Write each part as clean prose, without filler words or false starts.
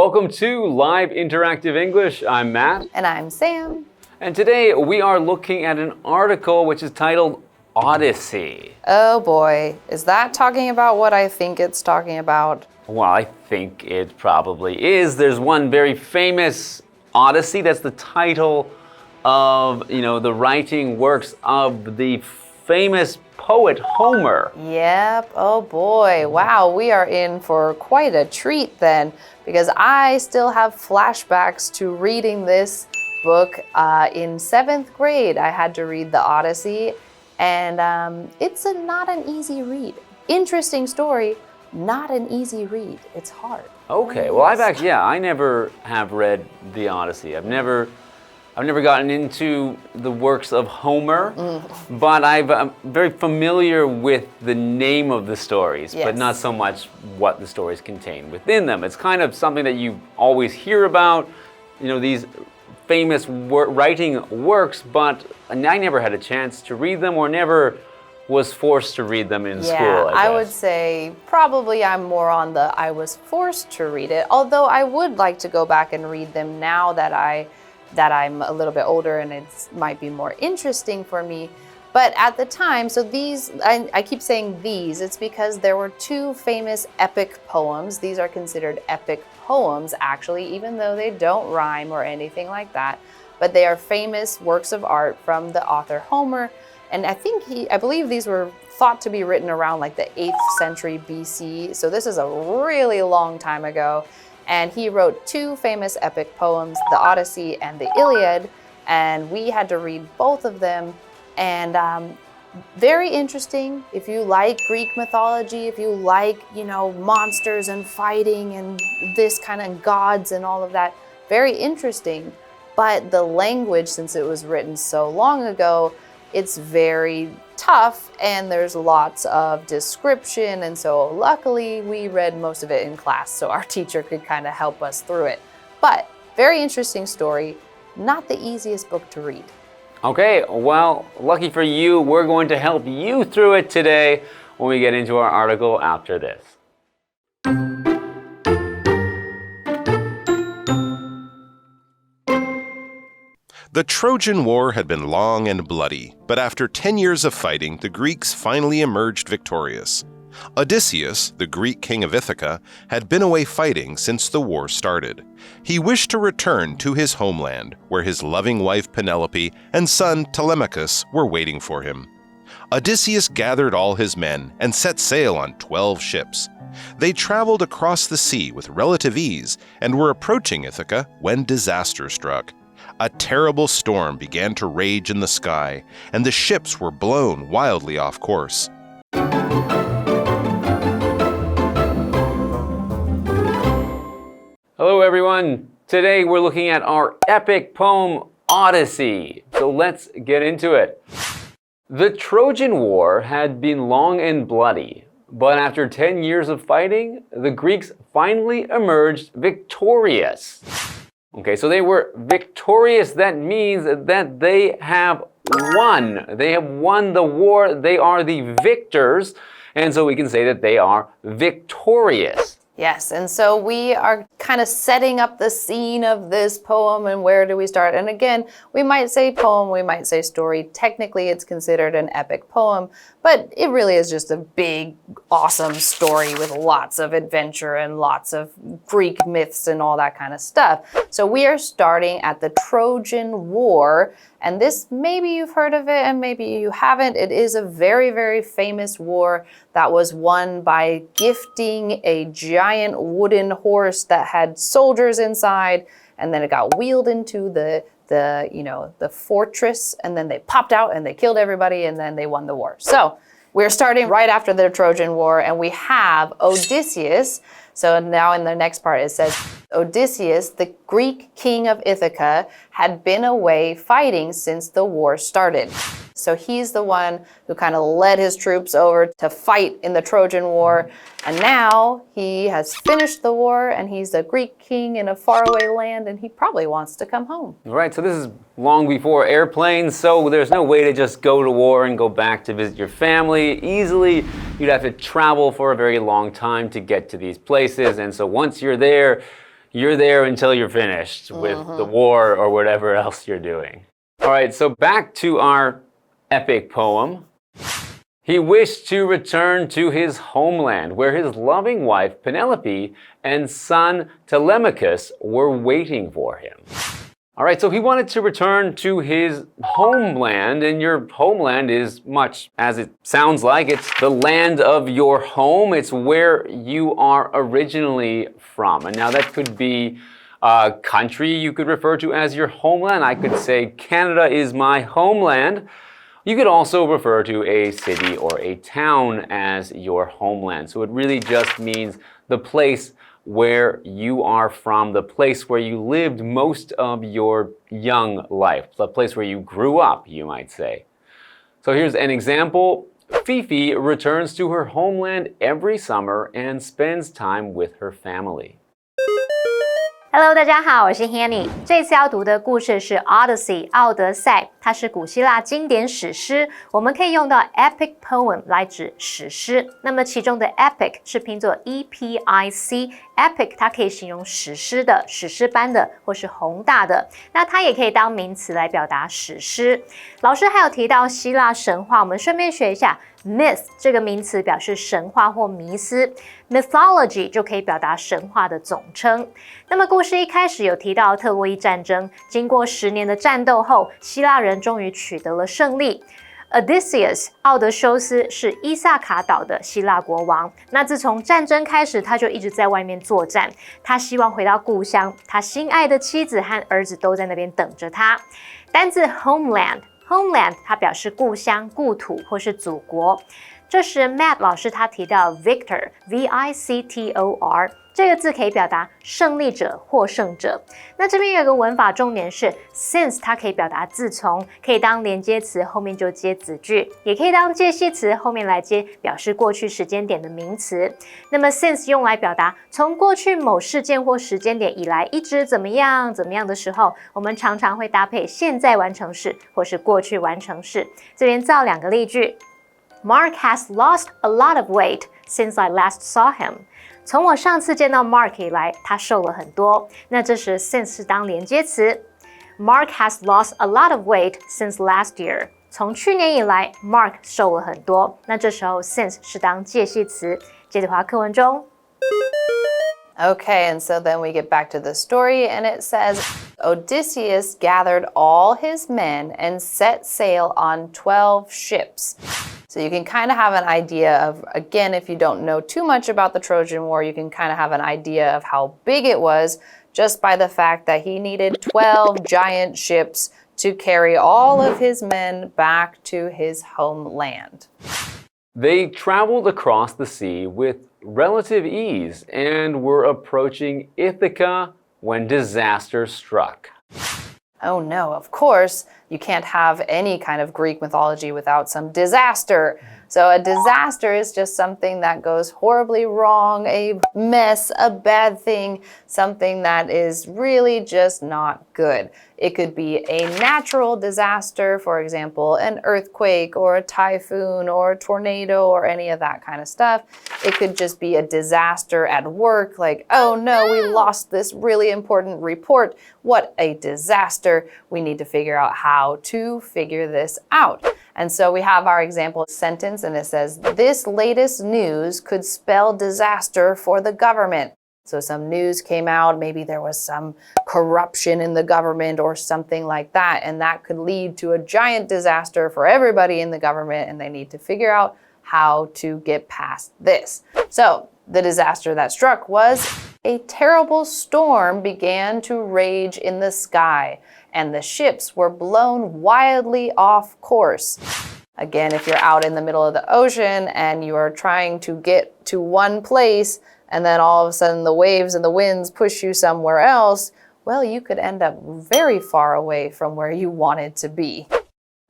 Welcome to Live Interactive English. I'm Matt. And I'm Sam. And today we are looking at an article which is titled Odyssey. Oh boy, is that talking about what I think it's talking about? Well, I think it probably is. There's one very famous Odyssey. That's the title of, the writing works of the famous poet Homer. Yep, oh boy. Wow, we are in for quite a treat then, because I still have flashbacks to reading this book in 7th grade. I had to read the Odyssey, and it's not an easy read. Interesting story, not an easy read. It's hard. Okay, well, I never have read the Odyssey. I've never gotten into the works of Homer, but I'm very familiar with the name of the stories, but not so much what the stories contain within them. It's kind of something that you always hear about, these famous writing works, but I never had a chance to read them or never was forced to read them in school, I guess. I would say probably I'm more on the I was forced to read it, although I would like to go back and read them now that I'm a little bit older and it might be more interesting for me. But at the time, so these, I keep saying these, it's because there were two famous epic poems. These are considered epic poems, actually, even though they don't rhyme or anything like that. But they are famous works of art from the author Homer. And I believe these were thought to be written around like the 8th century BC. So this is a really long time ago. And he wrote two famous epic poems, the Odyssey and the Iliad, and we had to read both of them. And very interesting if you like Greek mythology, if you like, monsters and fighting and this kind of gods and all of that. Very interesting. But the language, since it was written so long ago, it's very tough and there's lots of description, and so luckily we read most of it in class so our teacher could kind of help us through it. But very interesting story, not the easiest book to read. Okay, well, lucky for you, we're going to help you through it today when we get into our article after this. The Trojan War had been long and bloody, but after 10 years of fighting, the Greeks finally emerged victorious. Odysseus, the Greek king of Ithaca, had been away fighting since the war started. He wished to return to his homeland, where his loving wife Penelope and son Telemachus were waiting for him. Odysseus gathered all his men and set sail on 12 ships. They traveled across the sea with relative ease and were approaching Ithaca when disaster struck. A terrible storm began to rage in the sky, and the ships were blown wildly off course. Hello everyone! Today we're looking at our epic poem, Odyssey. So let's get into it. The Trojan War had been long and bloody, but after 10 years of fighting, the Greeks finally emerged victorious. Okay, so they were victorious. That means that they have won. They have won the war. They are the victors. And so we can say that they are victorious. Yes, and so we are kind of setting up the scene of this poem, and where do we start? And again, we might say poem, we might say story. Technically, it's considered an epic poem, but it really is just a big, awesome story with lots of adventure and lots of Greek myths and all that kind of stuff. So we are starting at the Trojan War, and this, maybe you've heard of it and maybe you haven't. It is a very, very famous war that was won by gifting a giant wooden horse that had soldiers inside, and then it got wheeled into the fortress, and then they popped out and they killed everybody, and then they won the war. So we're starting right after the Trojan War, and we have Odysseus. So now in the next part it says, Odysseus, the Greek king of Ithaca, had been away fighting since the war started. So he's the one who kind of led his troops over to fight in the Trojan War. And now he has finished the war and he's a Greek king in a faraway land and he probably wants to come home. Right, so this is long before airplanes, so there's no way to just go to war and go back to visit your family easily. You'd have to travel for a very long time to get to these places. And so once you're there, you're there until you're finished with the war or whatever else you're doing. All right, so back to our epic poem. He wished to return to his homeland, where his loving wife Penelope and son Telemachus were waiting for him. All right, so he wanted to return to his homeland, and your homeland is much as it sounds like. It's the land of your home. It's where you are originally from. And now that could be a country you could refer to as your homeland. I could say Canada is my homeland. You could also refer to a city or a town as your homeland. So it really just means the place where you are from, the place where you lived most of your young life, the place where you grew up, you might say. So here's an example. Fifi returns to her homeland every summer and spends time with her family. Hello， 大家好，我是 Hanny。这次要读的故事是 Odyssey 奥德赛，它是古希腊经典史诗，我们可以用到 epic poem 来指史诗。那么其中的 epic 是拼作 E-P-I-C。epic 它可以形容史诗的、史诗般的或是宏大的，那它也可以当名词来表达史诗。老师还有提到希腊神话，我们顺便学一下 myth 这个名词表示神话或迷思 ，mythology 就可以表达神话的总称。那么故事一开始有提到特洛伊战争，经过10年的战斗后，希腊人终于取得了胜利。Odysseus 奥德修斯是伊萨卡岛的希腊国王。那自从战争开始，他就一直在外面作战。他希望回到故乡，他心爱的妻子和儿子都在那边等着他。单字 homeland 它表示故乡、故土或是祖国。这时 Matt 老师他提到 Victor V-I-C-T-O-R 这个字可以表达胜利者、获胜者。那这边有个文法重点是 since 它可以表达自从，可以当连接词后面就接子句，也可以当介系词后面来接表示过去时间点的名词。那么 since 用来表达从过去某事件或时间点以来一直怎么样的时候，我们常常会搭配现在完成式或是过去完成式。这边造2个例句。Mark has lost a lot of weight since I last saw him. 从我上次见到 Mark 以来，他瘦了很多。那这时 since 是当连接词。Mark has lost a lot of weight since last year. 从去年以来 ，Mark 瘦了很多。那这时候 since 是当介系词。接着回到课文中。Okay, and so then we get back to the story, and it says, Odysseus gathered all his men and set sail on 12 ships. So you can kind of have an idea of, again, if you don't know too much about the Trojan War, you can kind of have an idea of how big it was just by the fact that he needed 12 giant ships to carry all of his men back to his homeland. They traveled across the sea with relative ease and were approaching Ithaca when disaster struck. Oh no, of course, you can't have any kind of Greek mythology without some disaster. So a disaster is just something that goes horribly wrong, a mess, a bad thing, something that is really just not good. It could be a natural disaster, for example, an earthquake or a typhoon or a tornado or any of that kind of stuff. It could just be a disaster at work, like, oh no, we lost this really important report. What a disaster. We need to figure out how to figure this out. And so we have our example sentence, and it says, this latest news could spell disaster for the government. So some news came out, maybe there was some corruption in the government or something like that, and that could lead to a giant disaster for everybody in the government, and they need to figure out how to get past this. So the disaster that struck was a terrible storm began to rage in the sky, and the ships were blown wildly off course. Again, if you're out in the middle of the ocean and you are trying to get to one place, and then all of a sudden the waves and the winds push you somewhere else, well, you could end up very far away from where you wanted to be.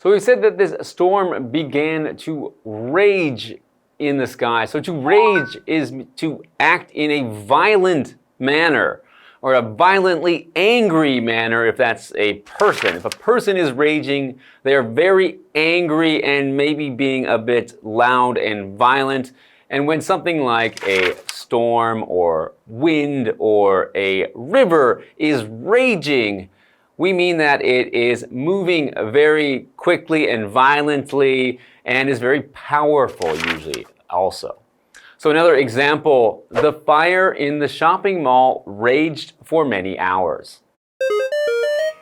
So we said that this storm began to rage in the sky. So to rage is to act in a violent manner, or a violently angry manner if that's a person. If a person is raging, they are very angry and maybe being a bit loud and violent. And when something like a storm or wind or a river is raging, we mean that it is moving very quickly and violently and is very powerful usually also. So another example, the fire in the shopping mall raged for many hours.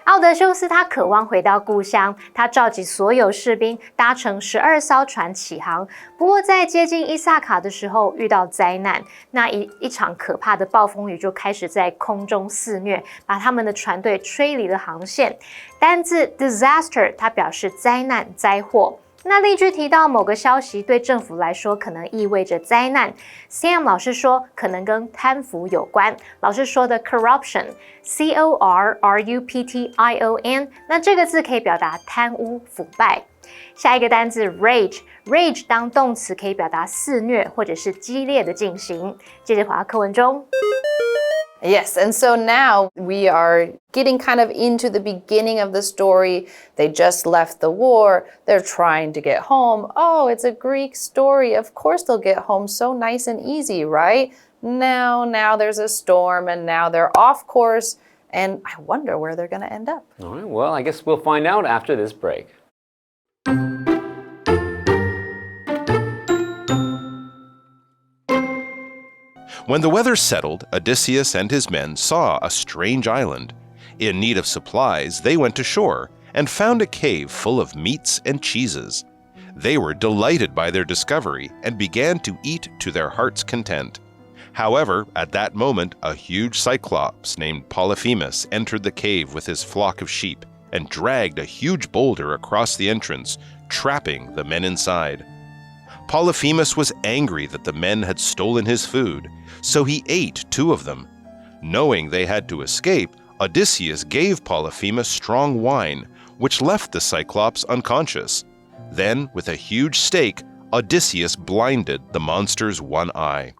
奥德修斯他渴望回到故乡，他召集所有士兵搭乘12艘船起航。不过在接近伊萨卡的时候遇到灾难，那一场可怕的暴风雨就开始在空中肆虐，把他们的船队吹离了航线。单字 disaster 它表示灾难、灾祸。那例句提到某个消息对政府来说可能意味着灾难 ，Sam 老师说可能跟贪腐有关。老师说的 corruption，C-O-R-R-U-P-T-I-O-N， 那这个字可以表达贪污、腐败。下一个单字 rage 当动词可以表达肆虐或者是激烈的进行。接着回到课文中。Yes, and so now we are getting kind of into the beginning of the story. They just left the war. They're trying to get home. Oh, it's a Greek story. Of course they'll get home so nice and easy, right? Now there's a storm and now they're off course. And I wonder where they're going to end up. All right, well, I guess we'll find out after this break. When the weather settled, Odysseus and his men saw a strange island. In need of supplies, they went ashore and found a cave full of meats and cheeses. They were delighted by their discovery and began to eat to their heart's content. However, at that moment, a huge cyclops named Polyphemus entered the cave with his flock of sheep and dragged a huge boulder across the entrance, trapping the men inside. Polyphemus was angry that the men had stolen his food, so he ate 2 of them. Knowing they had to escape, Odysseus gave Polyphemus strong wine, which left the Cyclops unconscious. Then, with a huge stake, Odysseus blinded the monster's one eye.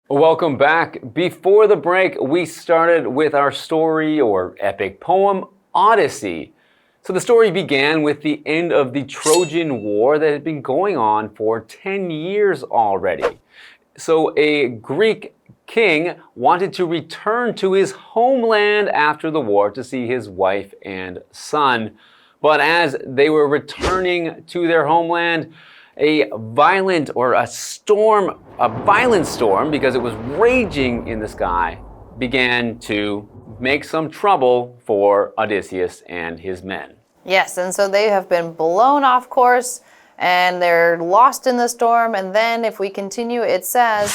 Welcome back. Before the break, we started with our story or epic poem, Odyssey. So the story began with the end of the Trojan War that had been going on for 10 years already. So a Greek king wanted to return to his homeland after the war to see his wife and son. But as they were returning to their homeland, a violent storm, because it was raging in the sky, began to make some trouble for Odysseus and his men. Yes, and so they have been blown off course and they're lost in the storm. And then if we continue, it says,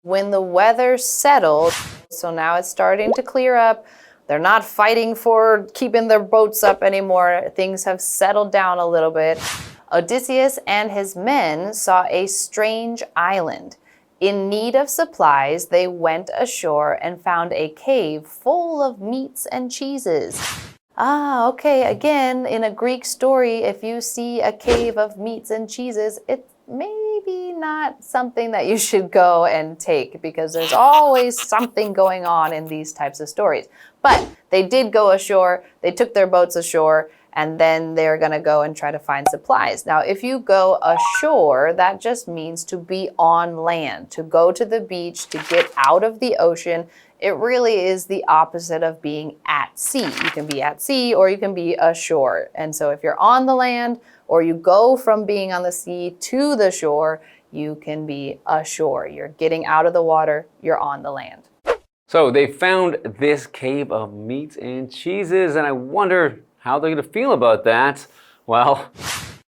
when the weather settled, so now it's starting to clear up. They're not fighting for keeping their boats up anymore. Things have settled down a little bit. Odysseus and his men saw a strange island. In need of supplies, they went ashore and found a cave full of meats and cheeses. Okay, again, in a Greek story, if you see a cave of meats and cheeses, it's maybe not something that you should go and take because there's always something going on in these types of stories. But they did go ashore, they took their boats ashore, and then they're going to go and try to find supplies. Now, if you go ashore, that just means to be on land, to go to the beach, to get out of the ocean. It really is the opposite of being at sea. You can be at sea or you can be ashore. And so if you're on the land or you go from being on the sea to the shore, you can be ashore. You're getting out of the water, you're on the land. So they found this cave of meats and cheeses, and I wonder how they're going to feel about that. Well,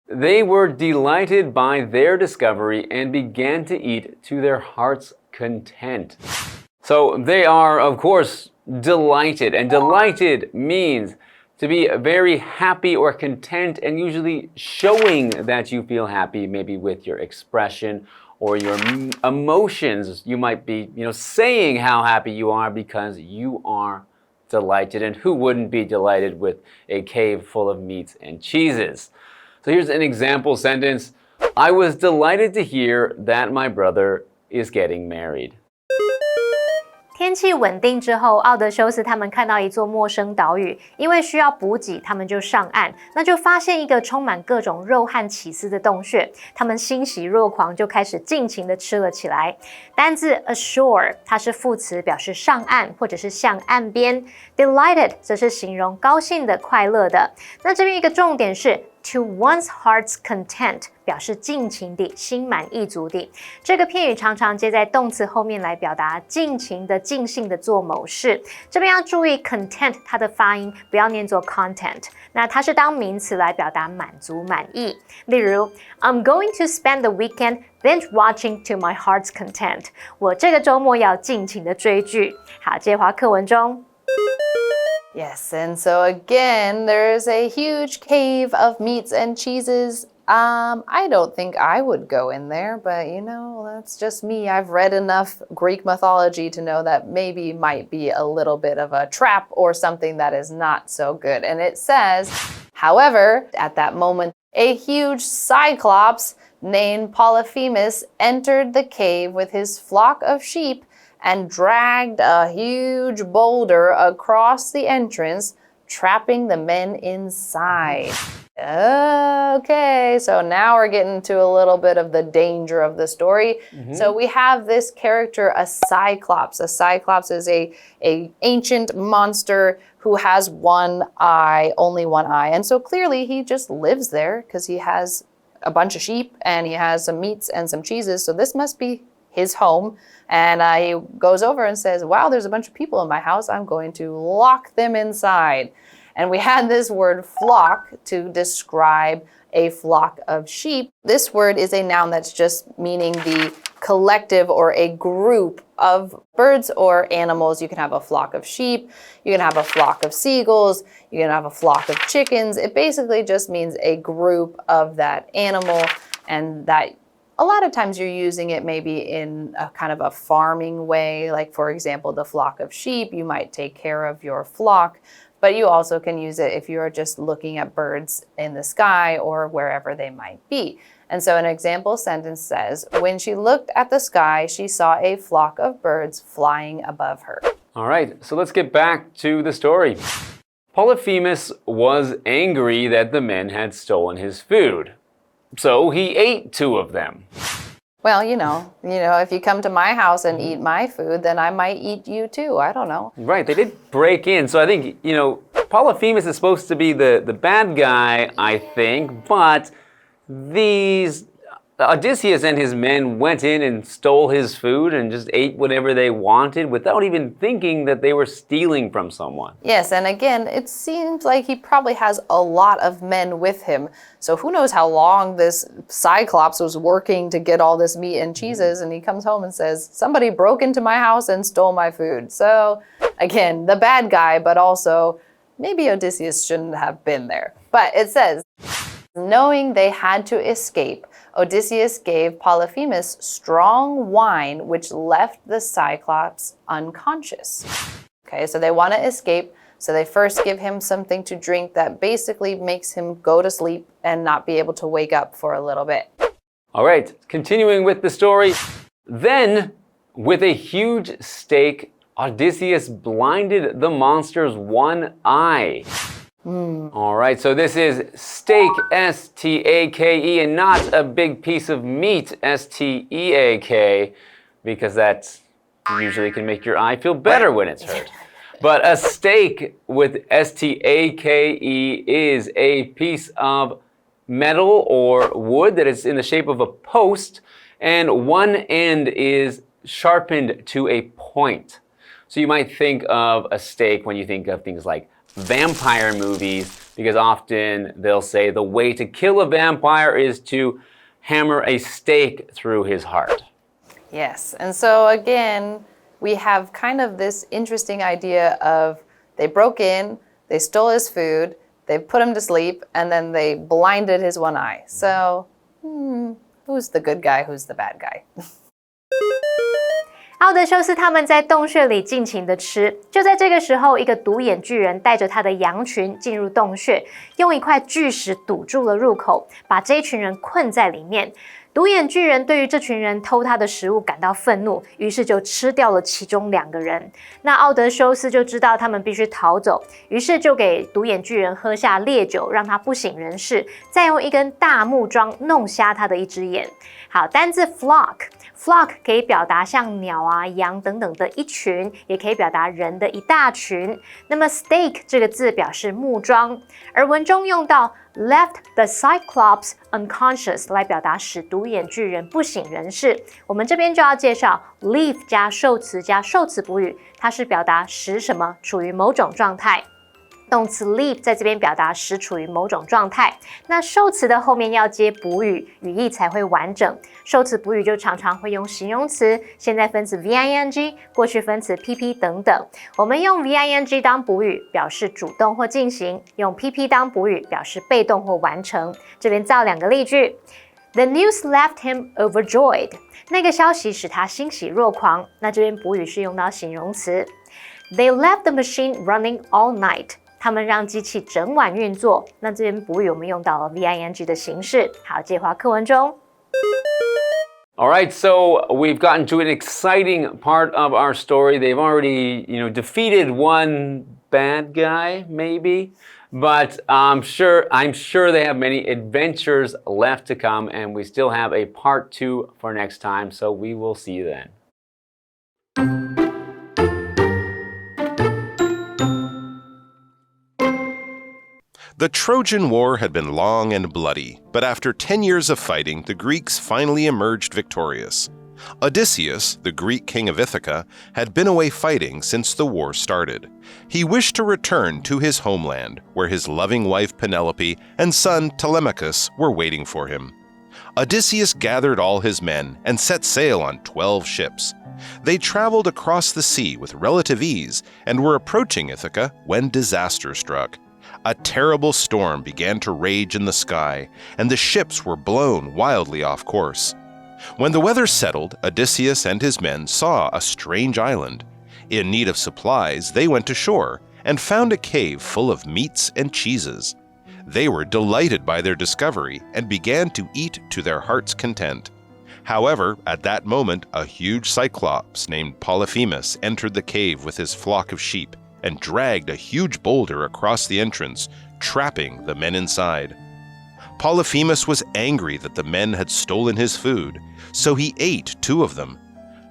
they were delighted by their discovery and began to eat to their heart's content. So they are, of course, delighted. And delighted means to be very happy or content, and usually showing that you feel happy, maybe with your expression or your emotions. You might be, saying how happy you are because you are delighted. And who wouldn't be delighted with a cave full of meats and cheeses? So here's an example sentence. I was delighted to hear that my brother is getting married. 天气稳定之后，奥德修斯他们看到一座陌生岛屿，因为需要补给，他们就上岸，那就发现一个充满各种肉和起司的洞穴，他们欣喜若狂，就开始尽情的吃了起来。单字 ashore 它是副词，表示上岸或者是向岸边。Delighted 则是形容高兴的、快乐的。那这边一个重点是To one's heart's content 表示尽情地、心满意足地。这个片语常常接在动词后面来表达尽情的、尽兴的做某事。这边要注意 content 它的发音不要念作 content， 那它是当名词来表达满足、满意。例如 I'm going to spend the weekend binge watching to my heart's content。我这个周末要尽情的追剧。好，接滑课文中。Yes, and so again, there's a huge cave of meats and cheeses. I don't think I would go in there, but you know, that's just me. I've read enough Greek mythology to know that maybe might be a little bit of a trap or something that is not so good. And it says, however, at that moment, a huge cyclops named Polyphemus entered the cave with his flock of sheep and dragged a huge boulder across the entrance, trapping the men inside. Okay, so now we're getting to a little bit of the danger of the story. So we have this character, a cyclops. A cyclops is a ancient monster who has one eye, only one eye. And so clearly he just lives there because he has a bunch of sheep and he has some meats and some cheeses. So this must be his home. And he goes over and says, wow, there's a bunch of people in my house. I'm going to lock them inside. And we had this word flock to describe a flock of sheep. This word is a noun that's just meaning the collective or a group of birds or animals. You can have a flock of sheep. You can have a flock of seagulls. You can have a flock of chickens. It basically just means a group of that animal, and that a lot of times you're using it maybe in a kind of a farming way. Like, for example, the flock of sheep, you might take care of your flock, but you also can use it if you're just looking at birds in the sky or wherever they might be. And so an example sentence says, when she looked at the sky, she saw a flock of birds flying above her. All right, so let's get back to the story. Polyphemus was angry that the men had stolen his food. So he ate 2 of them. Well, you know, if you come to my house and eat my food, then I might eat you too. I don't know. Right, they did break in. So I think, Polyphemus is supposed to be the bad guy, I think, but Odysseus and his men went in and stole his food and just ate whatever they wanted without even thinking that they were stealing from someone. Yes, and again, it seems like he probably has a lot of men with him. So who knows how long this Cyclops was working to get all this meat and cheeses, and he comes home and says, somebody broke into my house and stole my food. So again, the bad guy, but also maybe Odysseus shouldn't have been there. But it says, knowing they had to escape, Odysseus gave Polyphemus strong wine, which left the Cyclops unconscious. Okay, so they want to escape, so they first give him something to drink that basically makes him go to sleep and not be able to wake up for a little bit. All right, continuing with the story. Then, with a huge stake, Odysseus blinded the monster's one eye. All right, so this is steak, S-T-A-K-E, and not a big piece of meat, S-T-E-A-K, because that usually can make your eye feel better when it's hurt. But a steak with S-T-A-K-E is a piece of metal or wood that is in the shape of a post, and one end is sharpened to a point. So you might think of a steak when you think of things like vampire movies, because often they'll say the way to kill a vampire is to hammer a stake through his heart. Yes, and so again, we have kind of this interesting idea of they broke in, they stole his food, they put him to sleep, and then they blinded his one eye. So, who's the good guy, who's the bad guy? 奥德修斯他们在洞穴里尽情的吃，就在这个时候，一个独眼巨人带着他的羊群进入洞穴，用一块巨石堵住了入口，把这一群人困在里面。独眼巨人对于这群人偷他的食物感到愤怒，于是就吃掉了其中2个人。那奥德修斯就知道他们必须逃走，于是就给独眼巨人喝下烈酒，让他不省人事，再用一根大木桩弄瞎他的一只眼。好，单字 flock 可以表达像鸟啊、羊等等的一群，也可以表达人的一大群。那么 stake 这个字表示木桩，而文中用到 left the Cyclops unconscious 来表达使独眼巨人不省人事。我们这边就要介绍 leave 加受词加受词补语，它是表达使什么处于某种状态。动词 leave 在这边表达使处于某种状态，那受词的后面要接补语，语义才会完整。受词补语就常常会用形容词、现在分词 VING、过去分词 PP 等等。我们用 VING 当补语，表示主动或进行；用 PP 当补语，表示被动或完成。这边造2个例句。The news left him overjoyed. 那个消息使他欣喜若狂。那这边补语是用到形容词。They left the machine running all night. 他们让机器整晚运作。那这边补语我们用到了 VING 的形式。好，介华课文中。All right, so we've gotten to an exciting part of our story. They've already, defeated one bad guy, maybe, but I'm sure they have many adventures left to come, and we still have a part 2 for next time. So we will see you then. The Trojan War had been long and bloody, but after 10 years of fighting, the Greeks finally emerged victorious. Odysseus, the Greek king of Ithaca, had been away fighting since the war started. He wished to return to his homeland, where his loving wife Penelope and son Telemachus were waiting for him. Odysseus gathered all his men and set sail on 12 ships. They traveled across the sea with relative ease and were approaching Ithaca when disaster struck. A terrible storm began to rage in the sky, and the ships were blown wildly off course. When the weather settled, Odysseus and his men saw a strange island. In need of supplies, they went ashore and found a cave full of meats and cheeses. They were delighted by their discovery and began to eat to their heart's content. However, at that moment, a huge Cyclops named Polyphemus entered the cave with his flock of sheep and dragged a huge boulder across the entrance, trapping the men inside. Polyphemus was angry that the men had stolen his food, so he ate 2 of them.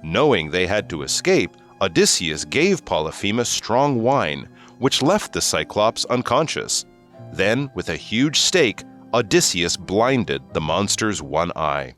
Knowing they had to escape, Odysseus gave Polyphemus strong wine, which left the Cyclops unconscious. Then, with a huge stake, Odysseus blinded the monster's one eye.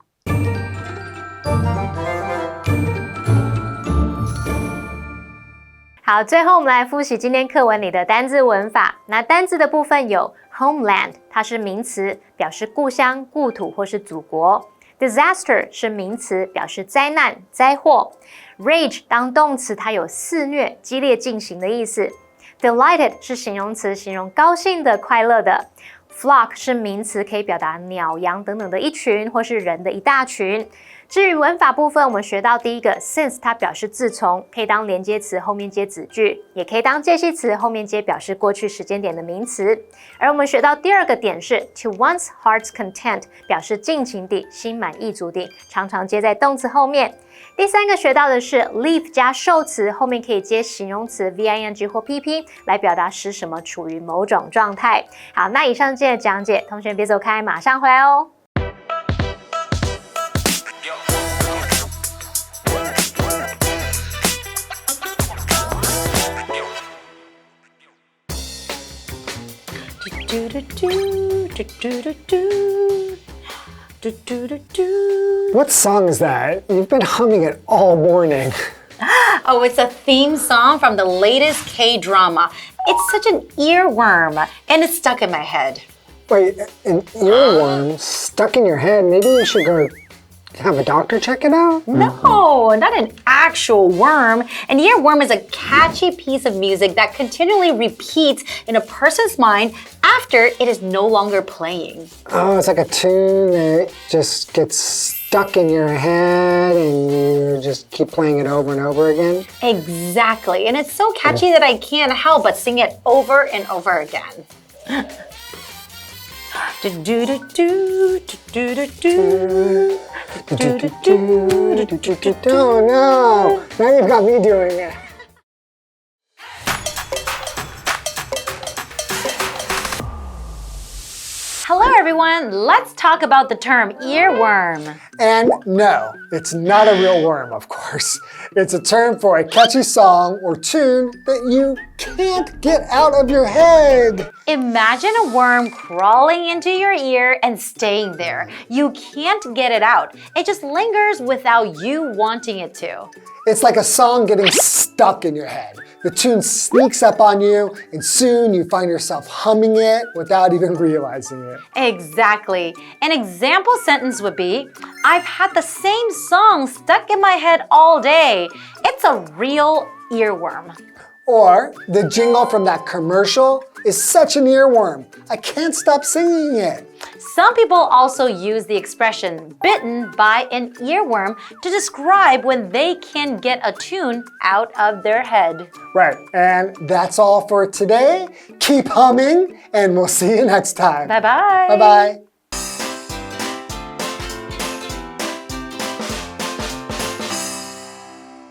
好，最后我们来复习今天课文里的单字文法。那单字的部分有 homeland， 它是名词，表示故乡、故土或是祖国。disaster 是名词，表示灾难、灾祸。rage 当动词，它有肆虐、激烈进行的意思。delighted 是形容词，形容高兴的、快乐的。flock 是名词，可以表达鸟、羊等等的一群，或是人的一大群。至于文法部分，我们学到第一个 since 它表示自从，可以当连接词后面接子句，也可以当介系词后面接表示过去时间点的名词。而我们学到第二个点是 to one's heart's content， 表示尽情地、心满意足地，常常接在动词后面。第三个学到的是 leave 加受词后面可以接形容词 VING 或 PP 来表达使什么处于某种状态。好，那以上今天的讲解，同学别走开，马上回来哦。What song is that? You've been humming it all morning. Oh, it's a theme song from the latest K-drama. It's such an earworm, and it's stuck in my head. Wait, an earworm stuck in your head? Maybe you should go have a doctor check it out? No, not an actual worm. An earworm is a catchy piece of music that continually repeats in a person's mind after it is no longer playing. Oh, it's like a tune that just gets stuck in your head and you just keep playing it over and over again? Exactly, and it's so catchy that I can't help but sing it over and over again. Oh no! Now you've got me doing it. Hello everyone, let's talk about the term earworm. And no, it's not a real worm, of course. It's a term for a catchy song or tune that you can't get out of your head. Imagine a worm crawling into your ear and staying there. You can't get it out. It just lingers without you wanting it to. It's like a song getting stuck in your head. The tune sneaks up on you, and soon you find yourself humming it without even realizing it. Exactly. An example sentence would be, I've had the same song stuck in my head all day. It's a real earworm. Or the jingle from that commercial is such an earworm. I can't stop singing it. Some people also use the expression bitten by an earworm to describe when they can get a tune out of their head. Right, and that's all for today. Keep humming, and we'll see you next time. Bye-bye. Bye-bye.